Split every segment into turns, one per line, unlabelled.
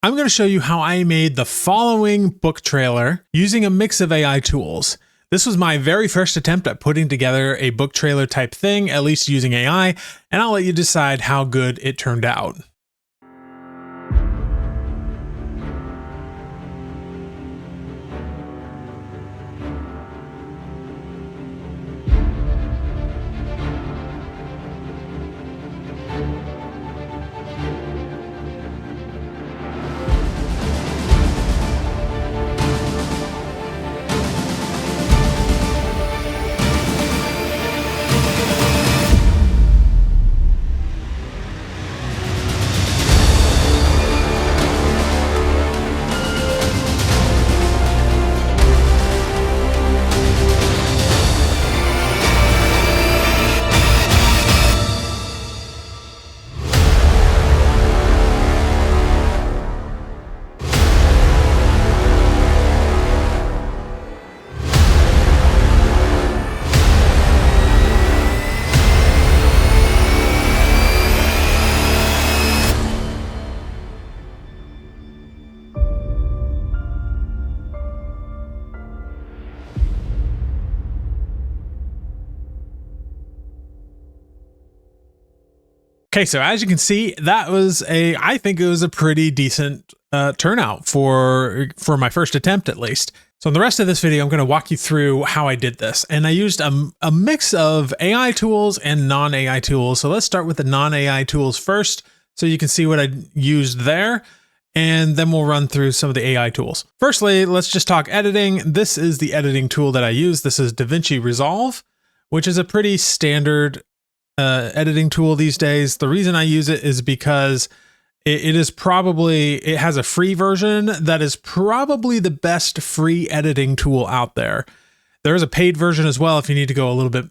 I'm going to show you how I made the following book trailer using a mix of AI tools. This was my very first attempt at putting together a book trailer type thing, at least using AI, and I'll let you decide how good it turned out. Okay, so as you can see, that was I think it was a pretty decent turnout for my first attempt, at least. So in the rest of this video, I'm going to walk you through how I did this. And I used a mix of AI tools and non-AI tools. So let's start with the non-AI tools first, so you can see what I used there. And then we'll run through some of the AI tools. Firstly, let's just talk editing. This is the editing tool that I use. This is DaVinci Resolve, which is a pretty standard editing tool these days. The reason I use it is because it has a free version that is probably the best free editing tool out there. There is a paid version as well if you need to go a little bit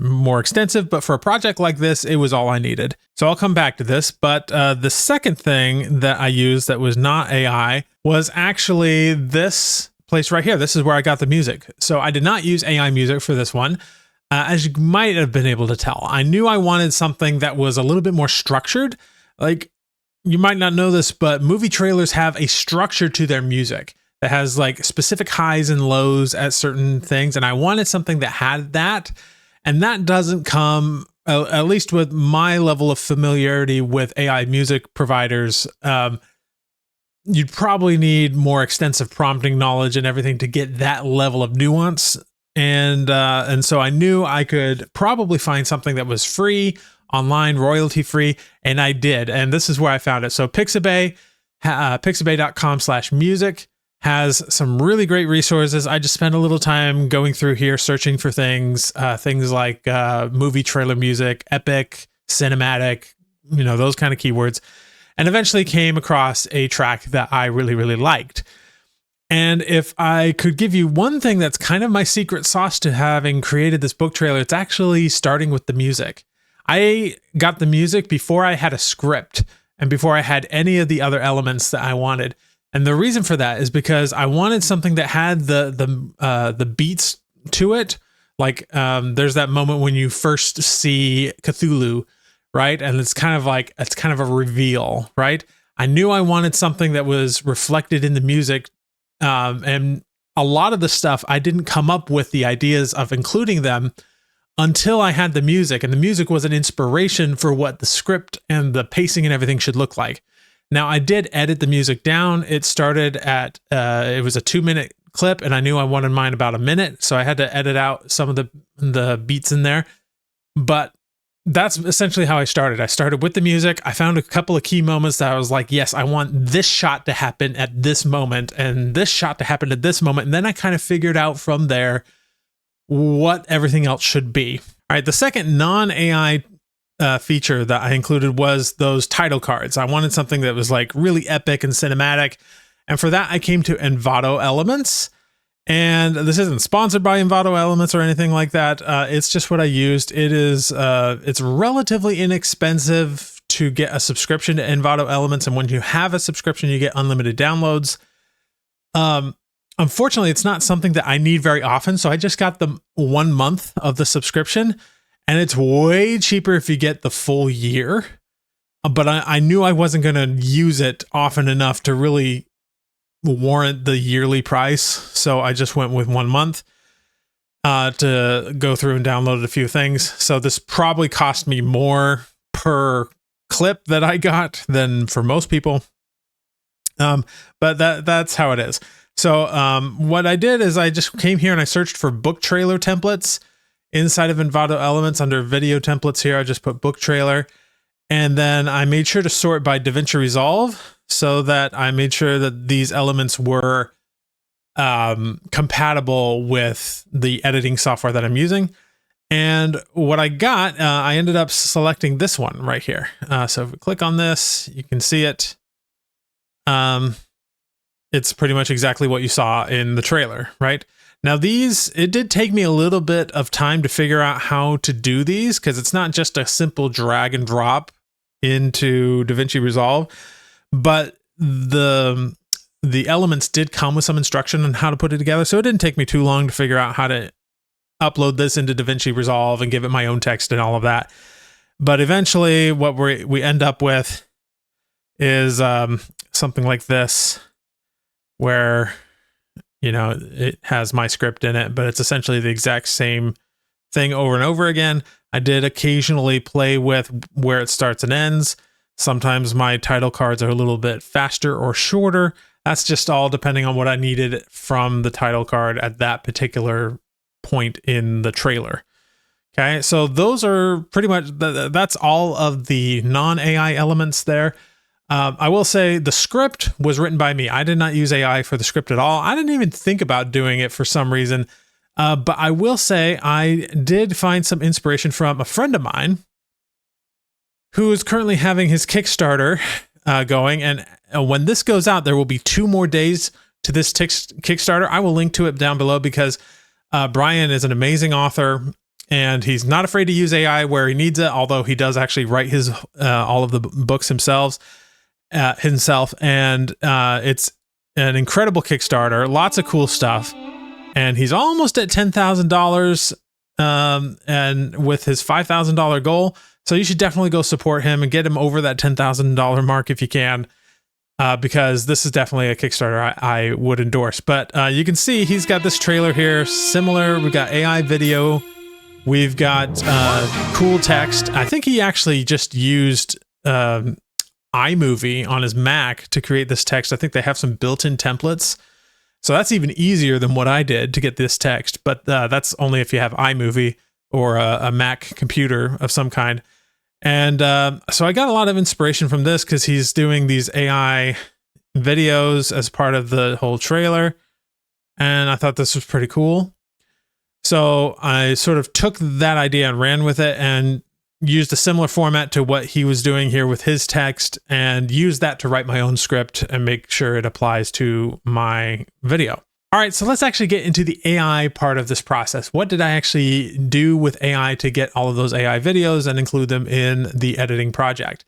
more extensive, but for a project like this, it was all I needed. So I'll come back to this, but the second thing that I used that was not AI was actually this place right here. This is where I got the music. So I did not use AI music for this one. As you might have been able to tell, I knew I wanted something that was a little bit more structured. Like, you might not know this, but movie trailers have a structure to their music that has like specific highs and lows at certain things. And I wanted something that had that. And that doesn't come, at least with my level of familiarity with AI music providers, you'd probably need more extensive prompting knowledge and everything to get that level of nuance. And so I knew I could probably find something that was free, online, royalty free, and I did. And this is where I found it. So Pixabay, pixabay.com/music has some really great resources. I just spent a little time going through here, searching for things like movie trailer music, epic, cinematic, those kind of keywords, and eventually came across a track that I really, really liked. And if I could give you one thing that's kind of my secret sauce to having created this book trailer, it's actually starting with the music. I got the music before I had a script and before I had any of the other elements that I wanted. And the reason for that is because I wanted something that had the beats to it. Like there's that moment when you first see Cthulhu, right? And it's kind of a reveal, right? I knew I wanted something that was reflected in the music. And a lot of the stuff, I didn't come up with the ideas of including them until I had the music, and the music was an inspiration for what the script and the pacing and everything should look like. Now, I did edit the music down. It started at, it was a 2-minute clip, and I knew I wanted mine about a minute, so I had to edit out some of the beats in there. But that's essentially how I started. I started with the music. I found a couple of key moments that I was like, yes, I want this shot to happen at this moment and this shot to happen at this moment. And then I kind of figured out from there what everything else should be. All right. The second non-AI feature that I included was those title cards. I wanted something that was like really epic and cinematic. And for that, I came to Envato Elements. And this isn't sponsored by Envato Elements or anything like that. It's just what I used. It's relatively inexpensive to get a subscription to Envato Elements. And when you have a subscription, you get unlimited downloads. Unfortunately, it's not something that I need very often. So I just got the 1 month of the subscription, and it's way cheaper if you get the full year. but I knew I wasn't going to use it often enough to really warrant the yearly price. So I just went with 1 month to go through and download a few things. So this probably cost me more per clip that I got than for most people. But that's how it is. So what I did is I just came here and I searched for book trailer templates inside of Envato Elements. Under video templates here, I just put book trailer. And then I made sure to sort by DaVinci Resolve so that I made sure that these elements were compatible with the editing software that I'm using. And what I got, I ended up selecting this one right here. So if we click on this, you can see it. It's pretty much exactly what you saw in the trailer, right? Now these, it did take me a little bit of time to figure out how to do these, because it's not just a simple drag and drop into DaVinci Resolve, but the elements did come with some instruction on how to put it together. So it didn't take me too long to figure out how to upload this into DaVinci Resolve and give it my own text and all of that. But eventually what we end up with is something like this, where, you know, it has my script in it, but it's essentially the exact same thing over and over again. I did occasionally play with where it starts and ends. Sometimes my title cards are a little bit faster or shorter. That's just all depending on what I needed from the title card at that particular point in the trailer. Okay, so those are pretty much, that's all of the non-AI elements there. I will say the script was written by me. I did not use AI for the script at all. I didn't even think about doing it for some reason. But I will say I did find some inspiration from a friend of mine who is currently having his Kickstarter going. And when this goes out, there will be 2 more days to this Kickstarter. I will link to it down below, because Brian is an amazing author and he's not afraid to use AI where he needs it, although he does actually write his all of the books himself. And it's an incredible Kickstarter, lots of cool stuff. And he's almost at $10,000 and with his $5,000 goal. So you should definitely go support him and get him over that $10,000 mark if you can, because this is definitely a Kickstarter I would endorse. But you can see he's got this trailer here, similar. We've got AI video. We've got cool text. I think he actually just used iMovie on his Mac to create this text. I think they have some built-in templates. So that's even easier than what I did to get this text. But that's only if you have iMovie or a Mac computer of some kind. And so I got a lot of inspiration from this because he's doing these AI videos as part of the whole trailer. And I thought this was pretty cool. So I sort of took that idea and ran with it and used a similar format to what he was doing here with his text, and used that to write my own script and make sure it applies to my video. All right, so let's actually get into the AI part of this process. What did I actually do with AI to get all of those AI videos and include them in the editing project?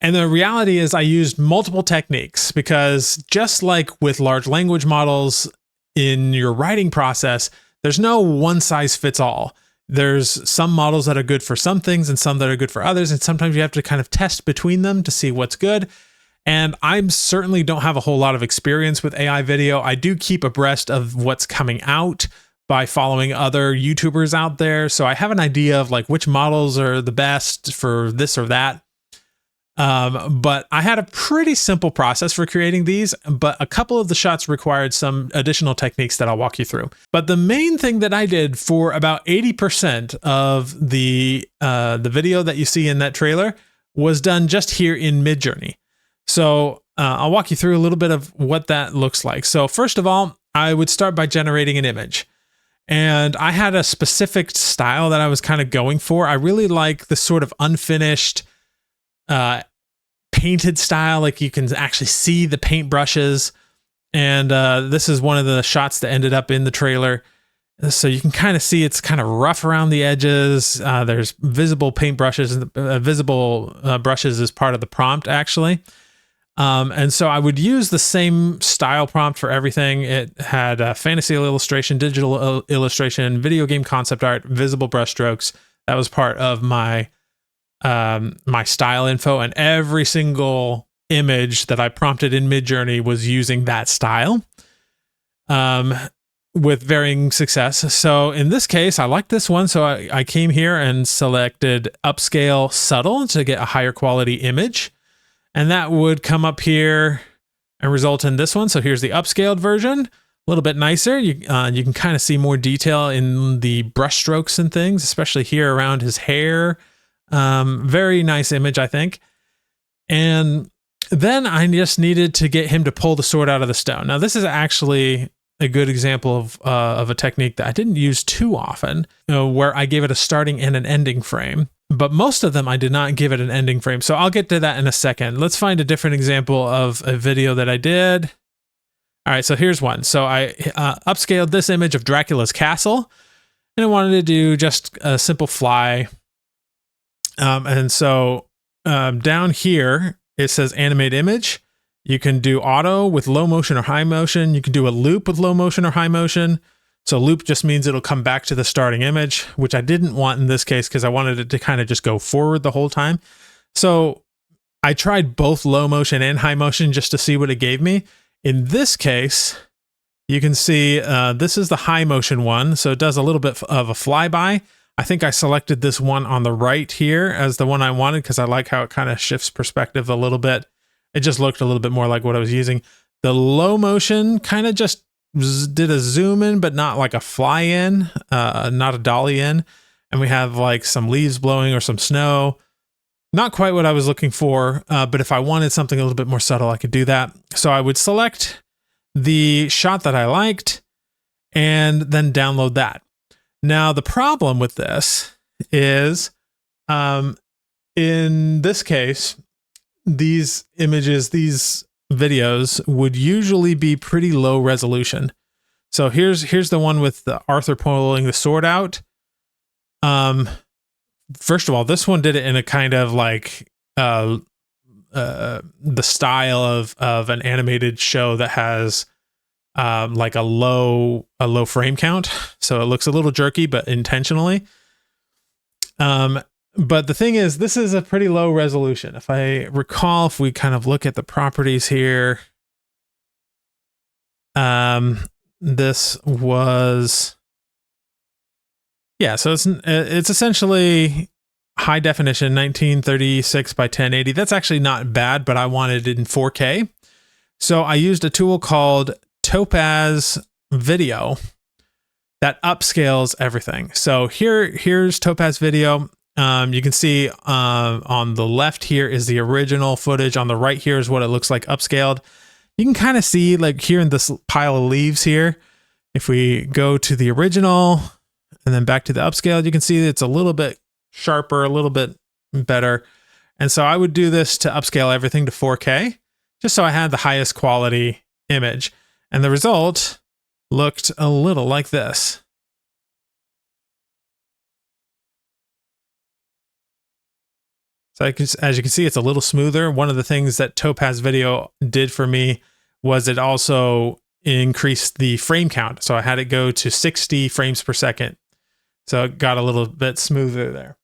And the reality is I used multiple techniques, because just like with large language models in your writing process, there's no one size fits all. There's some models that are good for some things and some that are good for others. And sometimes you have to kind of test between them to see what's good. And I certainly don't have a whole lot of experience with AI video. I do keep abreast of what's coming out by following other YouTubers out there. So I have an idea of like which models are the best for this or that. But I had a pretty simple process for creating these, but a couple of the shots required some additional techniques that I'll walk you through. But the main thing that I did for about 80% of the video that you see in that trailer was done just here in Midjourney. So I'll walk you through a little bit of what that looks like. So first of all, I would start by generating an image. And I had a specific style that I was kind of going for. I really like the sort of unfinished painted style, like you can actually see the paint brushes. And this is one of the shots that ended up in the trailer. So you can kind of see it's kind of rough around the edges. There's visible paint brushes, visible brushes as part of the prompt actually. And so I would use the same style prompt for everything. It had fantasy illustration, digital illustration, video game concept art, visible brushstrokes. That was part of my my style info, and every single image that I prompted in Midjourney was using that style with varying success. So in this case, I like this one. So I came here and selected upscale subtle to get a higher quality image. And that would come up here and result in this one. So here's the upscaled version, a little bit nicer. You can kind of see more detail in the brush strokes and things, especially here around his hair. Very nice image, I think. And then I just needed to get him to pull the sword out of the stone. Now, this is actually a good example of a technique that I didn't use too often, where I gave it a starting and an ending frame. But most of them, I did not give it an ending frame. So I'll get to that in a second. Let's find a different example of a video that I did. All right, so here's one. So I upscaled this image of Dracula's castle, and I wanted to do just a simple fly. And so down here, it says animate image. You can do auto with low motion or high motion. You can do a loop with low motion or high motion. So loop just means it'll come back to the starting image, which I didn't want in this case because I wanted it to kind of just go forward the whole time. So I tried both low motion and high motion just to see what it gave me. In this case, you can see this is the high motion one. So it does a little bit of a flyby. I think I selected this one on the right here as the one I wanted because I like how it kind of shifts perspective a little bit. It just looked a little bit more like what I was using. The low motion kind of just did a zoom in, but not like a fly in, not a dolly in. And we have like some leaves blowing or some snow. Not quite what I was looking for, but if I wanted something a little bit more subtle, I could do that. So I would select the shot that I liked and then download that. Now, the problem with this is, in this case, these images, these videos would usually be pretty low resolution. So here's the one with the Arthur pulling the sword out. First of all, this one did it in a kind of like the style of an animated show that has like a low frame count. So it looks a little jerky, but intentionally. But the thing is, this is a pretty low resolution. If I recall, if we kind of look at the properties here, this was, yeah, so it's essentially high definition, 1936 by 1080. That's actually not bad, but I wanted it in 4K. So I used a tool called Topaz Video that upscales everything. So here's Topaz Video. You can see on the left here is the original footage. On the right here is what it looks like upscaled. You can kind of see like here in this pile of leaves here, if we go to the original and then back to the upscaled, you can see that it's a little bit sharper, a little bit better. And so I would do this to upscale everything to 4K, just so I had the highest quality image. And the result looked a little like this. So as you can see, it's a little smoother. One of the things that Topaz Video did for me was it also increased the frame count. So I had it go to 60 frames per second. So it got a little bit smoother there.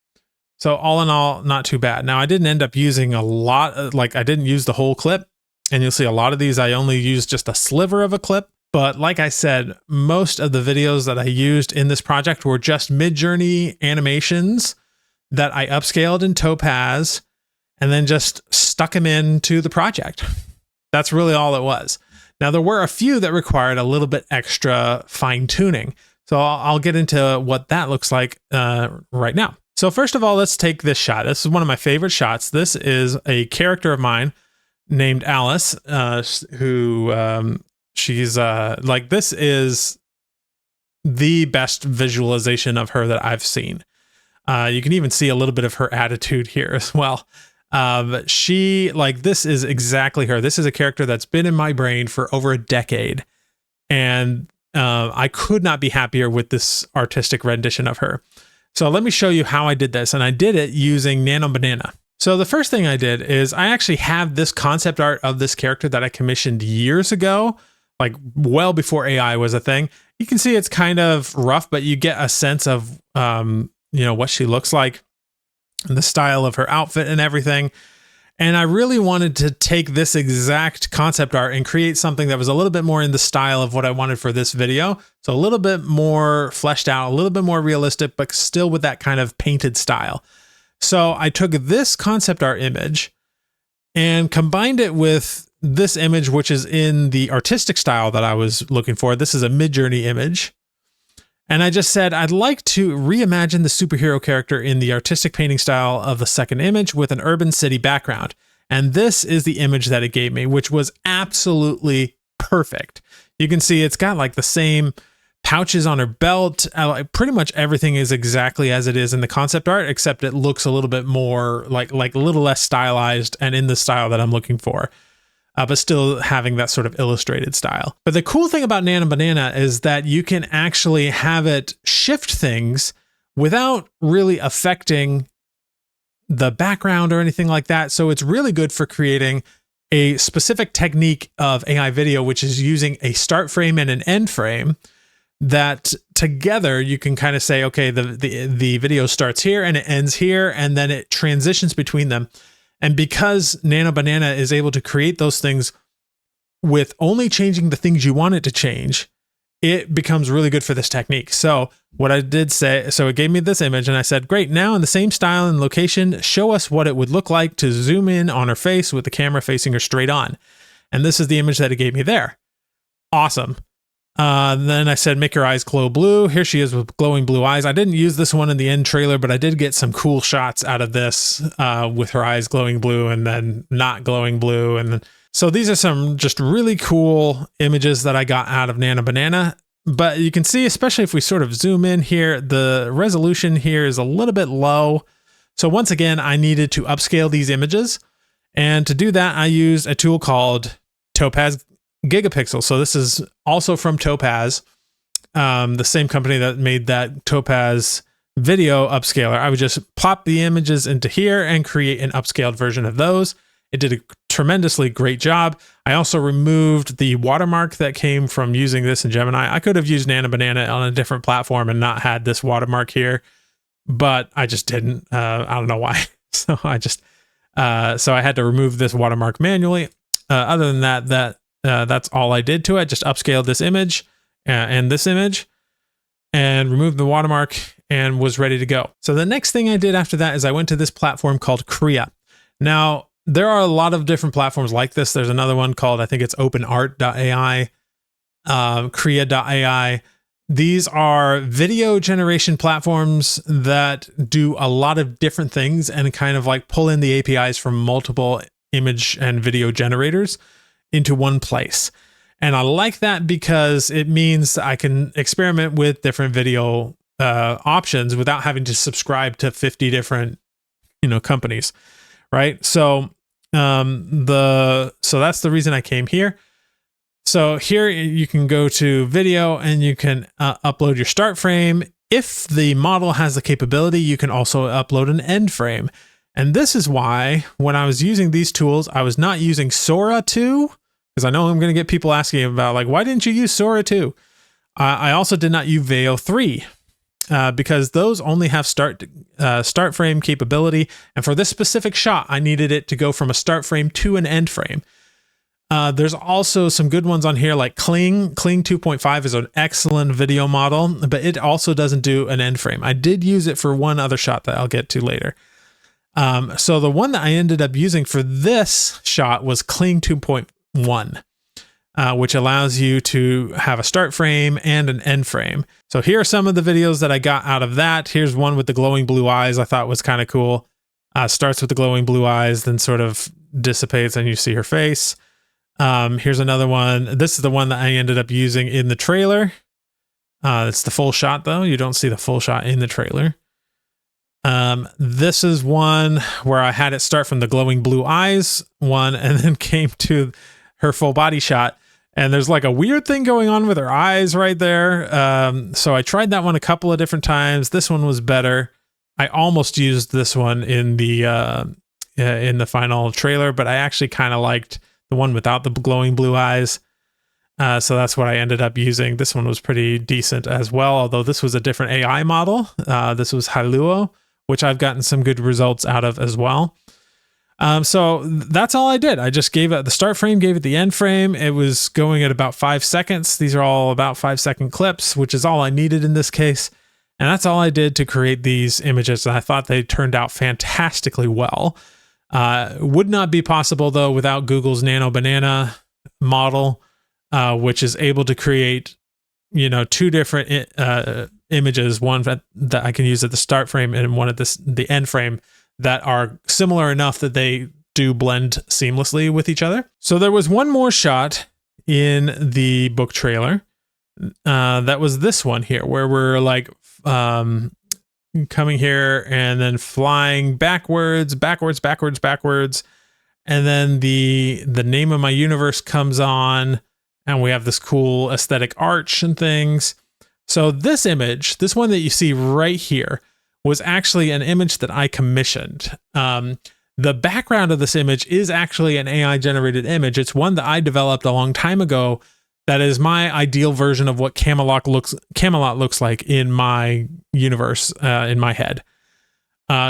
So all in all, not too bad. Now I didn't end up using a lot, like I didn't use the whole clip. And you'll see a lot of these, I only used just a sliver of a clip. But like I said, most of the videos that I used in this project were just Midjourney animations that I upscaled in Topaz and then just stuck them into the project. That's really all it was. Now, there were a few that required a little bit extra fine tuning. So I'll get into what that looks like right now. So first of all, let's take this shot. This is one of my favorite shots. This is a character of mine named Alice, who she's like, this is the best visualization of her that I've seen. You can even see a little bit of her attitude here as well. She, like, this is exactly her. This is a character that's been in my brain for over a decade. And I could not be happier with this artistic rendition of her. So let me show you how I did this. And I did it using Nano Banana. So the first thing I did is I actually have this concept art of this character that I commissioned years ago, like well before AI was a thing. You can see it's kind of rough, but you get a sense of, you know, what she looks like. and the style of her outfit and everything. And I really wanted to take this exact concept art and create something that was a little bit more in the style of what I wanted for this video. So a little bit more fleshed out, a little bit more realistic, but still with that kind of painted style. So I took this concept art image and combined it with this image, which is in the artistic style that I was looking for. This is a Midjourney image. And I just said, I'd like to reimagine the superhero character in the artistic painting style of the second image with an urban city background. And this is the image that it gave me, which was absolutely perfect. You can see it's got like the same pouches on her belt. Pretty much everything is exactly as it is in the concept art, except it looks a little bit more like a little less stylized and in the style that I'm looking for. But still having that sort of illustrated style. But the cool thing about Nano Banana is that you can actually have it shift things without really affecting the background or anything like that. So it's really good for creating a specific technique of AI video, which is using a start frame and an end frame that together you can kind of say, okay, the video starts here and it ends here, and then it transitions between them. And because Nano Banana is able to create those things with only changing the things you want it to change, it becomes really good for this technique. So what I did say, so it gave me this image and I said, great, now in the same style and location, show us what it would look like to zoom in on her face with the camera facing her straight on. And this is the image that it gave me there. Awesome. Then I said, make your eyes glow blue. Here she is with glowing blue eyes. I didn't use this one in the end trailer, but I did get some cool shots out of this with her eyes glowing blue and then not glowing blue. And so these are some just really cool images that I got out of Nano Banana. But you can see, especially if we sort of zoom in here, the resolution here is a little bit low. So once again, I needed to upscale these images. And to do that, I used a tool called Topaz Gigapixel. So this is also from Topaz, the same company that made that Topaz video upscaler. I would just plop the images into here and create an upscaled version of those. It did a tremendously great job. I also removed the watermark that came from using this in Gemini. I could have used Nano Banana on a different platform and not had this watermark here, but I just didn't. I don't know why. So I just, so I had to remove this watermark manually. Other than that, that's all I did to it. Just upscaled this image and this image and removed the watermark and was ready to go. So the next thing I did after that is I went to this platform called Krea. Now, there are a lot of different platforms like this. There's another one called, I think it's OpenArt.ai, Krea.ai. These are video generation platforms that do a lot of different things and kind of like pull in the APIs from multiple image and video generators into one place. And I like that because it means I can experiment with different video options without having to subscribe to 50 different, companies, right? So so that's the reason I came here. So here you can go to video and you can upload your start frame. If the model has the capability, you can also upload an end frame. And this is why when I was using these tools, I was not using Sora 2, because I know I'm going to get people asking about like, why didn't you use Sora 2? I also did not use Veo 3 because those only have start frame capability. And for this specific shot, I needed it to go from a start frame to an end frame. There's also some good ones on here like Kling. Kling 2.5 is an excellent video model, but it also doesn't do an end frame. I did use it for one other shot that I'll get to later. So the one that I ended up using for this shot was Kling 2.1, which allows you to have a start frame and an end frame. So here are some of the videos that I got out of that. Here's one with the glowing blue eyes I thought was kind of cool. Starts with the glowing blue eyes, then sort of dissipates and you see her face. Here's another one. This is the one that I ended up using in the trailer. It's the full shot though. You don't see the full shot in the trailer. This is one where I had it start from the glowing blue eyes one and then came to her full body shot. And there's like a weird thing going on with her eyes right there. So I tried that one a couple of different times. This one was better. I almost used this one in the final trailer, but I actually kind of liked the one without the glowing blue eyes. So that's what I ended up using. This one was pretty decent as well, although this was a different AI model. This was Hailuo, which I've gotten some good results out of as well. So that's all I did. I just gave it the start frame, gave it the end frame. It was going at about 5 seconds. These are all about 5-second clips, which is all I needed in this case. And that's all I did to create these images. And I thought they turned out fantastically well. Would not be possible though without Google's Nano Banana model, which is able to create, 2 different images, one that I can use at the start frame and one at the end frame, that are similar enough that they do blend seamlessly with each other. So there was one more shot in the book trailer. That was this one here, where we're like coming here and then flying backwards. And then the name of my universe comes on, and we have this cool aesthetic arch and things. So this image, this one that you see right here, was actually an image that I commissioned. The background of this image is actually an AI generated image. It's one that I developed a long time ago. That is my ideal version of what Camelot looks like in my universe, in my head.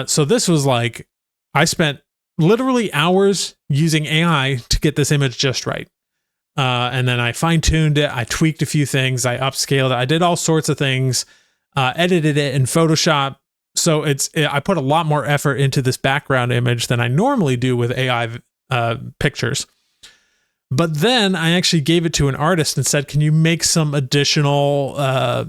So this was like, I spent literally hours using AI to get this image just right. And then I fine-tuned it. I tweaked a few things. I upscaled it. I did all sorts of things, edited it in Photoshop. So I put a lot more effort into this background image than I normally do with AI pictures. But then I actually gave it to an artist and said, can you make some additional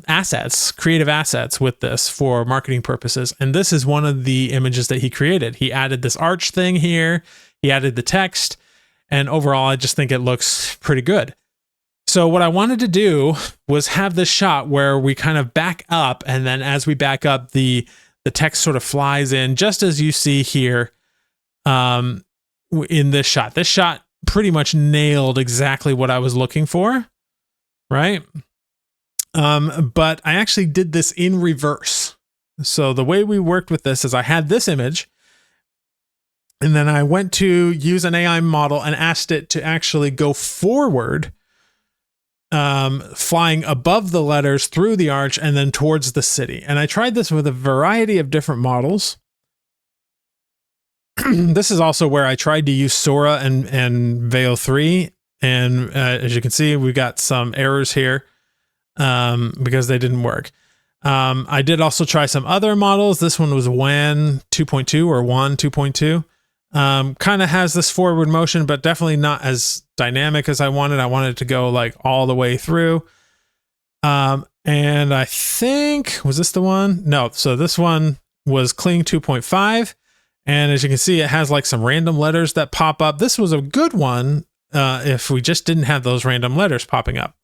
assets, creative assets with this for marketing purposes? And this is one of the images that he created. He added this arch thing here. He added the text. And overall, I just think it looks pretty good. So what I wanted to do was have this shot where we kind of back up. And then as we back up, the text sort of flies in, just as you see here in this shot. This shot pretty much nailed exactly what I was looking for, right? But I actually did this in reverse. So the way we worked with this is I had this image, and then I went to use an AI model and asked it to actually go forward, flying above the letters through the arch and then towards the city. And I tried this with a variety of different models. This is also where I tried to use Sora and Veo 3. And as you can see, we got some errors here because they didn't work. I did also try some other models. This one was WAN 2.2 or WAN 2.2. Kind of has this forward motion, but definitely not as dynamic as I wanted. I wanted it to go like all the way through. And I think, was this the one? No. So this one was Kling 2.5. And as you can see, it has like some random letters that pop up. This was a good one if we just didn't have those random letters popping up.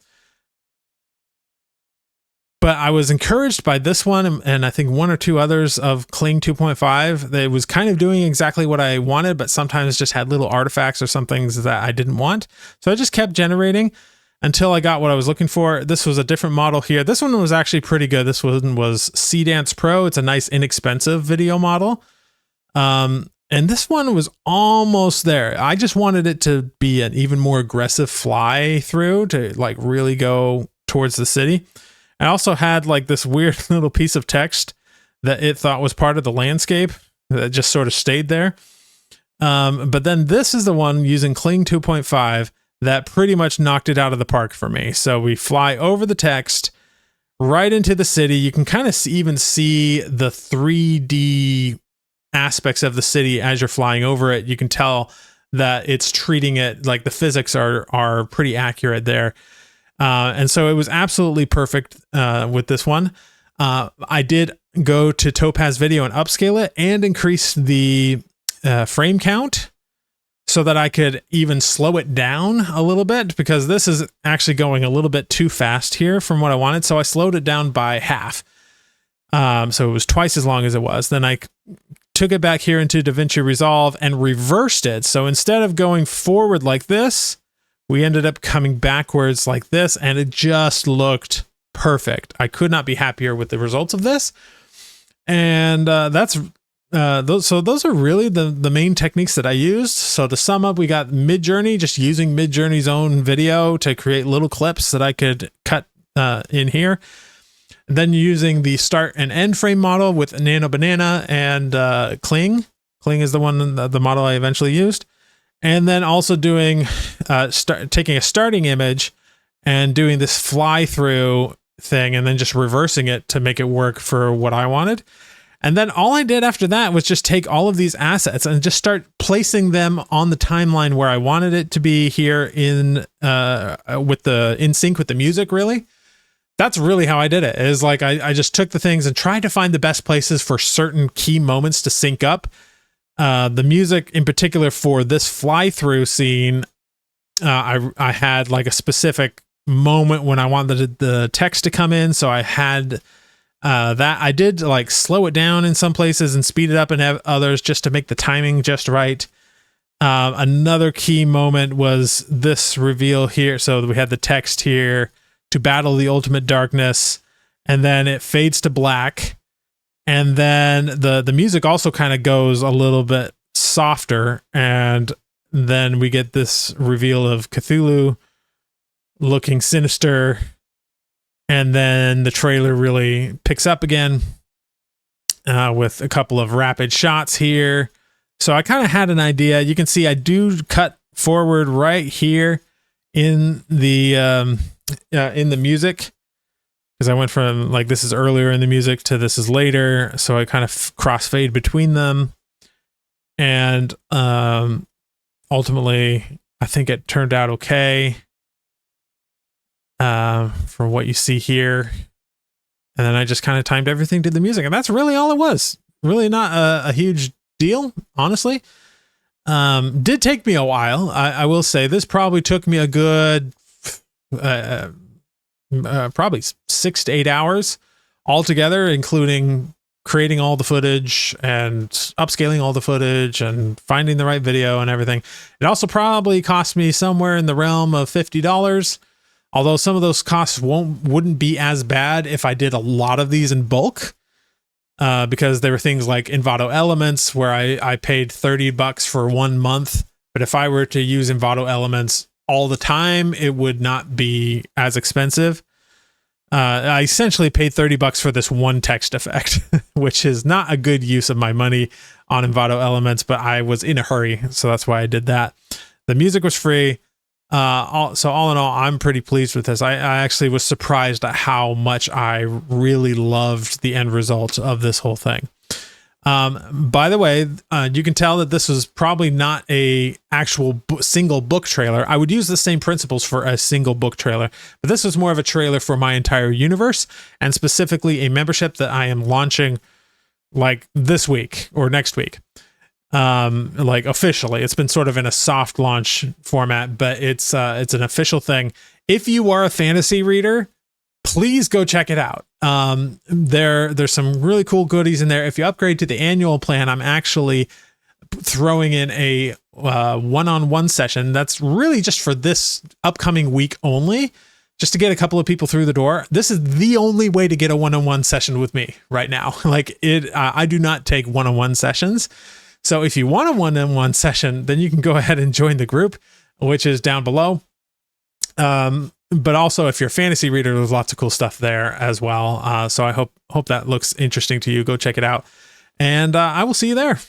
But I was encouraged by this one and I think one or two others of Kling 2.5. That was kind of doing exactly what I wanted, but sometimes just had little artifacts or some things that I didn't want. So I just kept generating until I got what I was looking for. This was a different model here. This one was actually pretty good. This one was Seedance Pro. It's a nice inexpensive video model. And this one was almost there. I just wanted it to be an even more aggressive fly through to like really go towards the city. I also had like this weird little piece of text that it thought was part of the landscape that just sort of stayed there. But then this is the one using Kling 2.5 that pretty much knocked it out of the park for me. So we fly over the text right into the city. You can kind of even see the 3D aspects of the city as you're flying over it. You can tell that it's treating it like the physics are pretty accurate there. And so it was absolutely perfect with this one. I did go to Topaz Video and upscale it and increase the frame count so that I could even slow it down a little bit, because this is actually going a little bit too fast here from what I wanted. So I slowed it down by half. So it was twice as long as it was. Then I took it back here into DaVinci Resolve and reversed it. So instead of going forward like this, we ended up coming backwards like this, and it just looked perfect. I could not be happier with the results of this. And those are really the main techniques that I used. So to sum up, we got Midjourney, just using Midjourney's own video to create little clips that I could cut in here. Then using the start and end frame model with Nano Banana and Kling. Kling is the one, the model I eventually used. And then also doing, taking a starting image and doing this fly through thing and then just reversing it to make it work for what I wanted. And then all I did after that was just take all of these assets and just start placing them on the timeline where I wanted it to be here in sync with the music, really. That's really how I did it. Is like I just took the things and tried to find the best places for certain key moments to sync up. The music in particular for this fly through scene, I had like a specific moment when I wanted the text to come in. So I had that I did like slow it down in some places and speed it up in others just to make the timing just right. Another key moment was this reveal here. So we had the text here, to battle the ultimate darkness, and then it fades to black. And then the music also kind of goes a little bit softer. And then we get this reveal of Cthulhu looking sinister. And then the trailer really picks up again with a couple of rapid shots here. So I kind of had an idea. You can see I do cut forward right here in the music, because I went from like this is earlier in the music to this is later. So I kind of crossfade between them. And ultimately, I think it turned out okay. From what you see here. And then I just kind of timed everything to the music, and that's really all it was. Really not a huge deal, honestly. Did take me a while. I will say this probably took me a good probably 6 to 8 hours altogether, including creating all the footage and upscaling all the footage and finding the right video and everything. It also probably cost me somewhere in the realm of $50. Although some of those costs wouldn't be as bad if I did a lot of these in bulk, because there were things like Envato Elements where I paid $30 for 1 month. But if I were to use Envato Elements all the time, it would not be as expensive. I essentially paid $30 for this one text effect, which is not a good use of my money on Envato Elements, but I was in a hurry, so that's why I did that. The music was free. So all in all, I'm pretty pleased with this. I actually was surprised at how much I really loved the end result of this whole thing. By the way, you can tell that this was probably not a actual single book trailer. I would use the same principles for a single book trailer, but this was more of a trailer for my entire universe, and specifically a membership that I am launching like this week or next week. Like officially. It's been sort of in a soft launch format, but it's an official thing. If you are a fantasy reader, please go check it out. There's some really cool goodies in there. If you upgrade to the annual plan, I'm actually throwing in a one-on-one session that's really just for this upcoming week only, just to get a couple of people through the door. This is the only way to get a one-on-one session with me right now. Like I do not take one-on-one sessions. So if you want a one-on-one session, then you can go ahead and join the group, which is down below. But also, if you're a fantasy reader, there's lots of cool stuff there as well. So I hope that looks interesting to you. Go check it out. And I will see you there.